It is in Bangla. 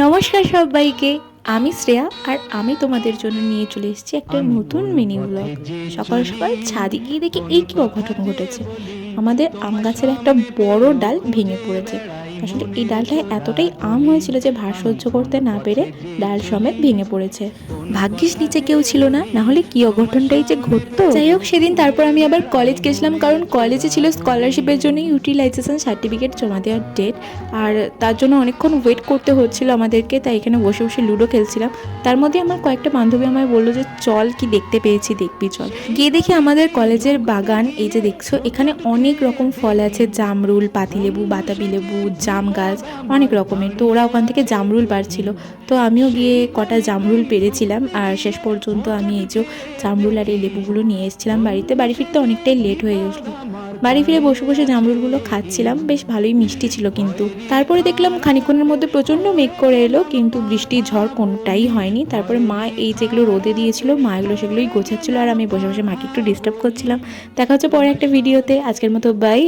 নমস্কার সবাইকে, আমি শ্রেয়া আর আমি তোমাদের জন্য নিয়ে চলে এসেছি একটা নতুন মিনি ব্লগ। সকাল সকাল ছাদে গিয়ে দেখি এই কি অঘটন ঘটেছে। আমাদের আম গাছের একটা বড় ডাল ভেঙে পড়েছে। আসলে এই ডালটায় এতটাই আম হয়েছিল যে ভার সহ্য করতে না পেরে ডাল সমেত ভেঙে পড়েছে। ভাগ্যিস নিচে কেউ ছিল না, না হলে কি অঘটনটাই যে ঘটতো। যাই হোক, সেদিন তারপর আমি আবার কলেজ গেছিলাম, কারণ কলেজে ছিল স্কলারশিপের জন্য ইউটিলাইজেশন সার্টিফিকেট জমা দেওয়ার ডেট। আর তার জন্য অনেকক্ষণ ওয়েট করতে হচ্ছিল আমাদেরকে, তাই এখানে বসে বসে লুডো খেলছিলাম। তার মধ্যে আমার কয়েকটা বান্ধবী আমায় বললো যে চল, কি দেখতে পেয়েছি দেখবি চল। গিয়ে দেখি আমাদের কলেজের বাগান, এই যে দেখছো এখানে অনেক রকম ফল আছে, জামরুল, পাতিলেবু, বাতাবি লেবু, জাম গাছ, অনেক রকমের। তো ওরা ওখান থেকে জামরুল পাড়ছিল, তো আমিও গিয়ে কটা জামরুল পেরেছিলাম। আর শেষ পর্যন্ত আমি এই যে জামরুল আর এই লেবুগুলো নিয়ে এসেছিলাম বাড়িতে। বাড়ি ফিরতে অনেকটাই লেট হয়ে গেছিলো। বাড়ি ফিরে বসে বসে জামরুলগুলো খাচ্ছিলাম, বেশ ভালোই মিষ্টি ছিল। কিন্তু তারপরে দেখলাম খানিকক্ষণের মধ্যে প্রচণ্ড মেঘ করে এলো, কিন্তু বৃষ্টি ঝড় কোনোটাই হয়নি। তারপরে মা এই যেগুলো রোদে দিয়েছিল, মা এগুলো সেগুলোই গোছাচ্ছিল, আর আমি বসে বসে মাকে একটু ডিস্টার্ব করছিলাম। দেখা হচ্ছে পরে একটা ভিডিওতে। আজকের মতো বাই।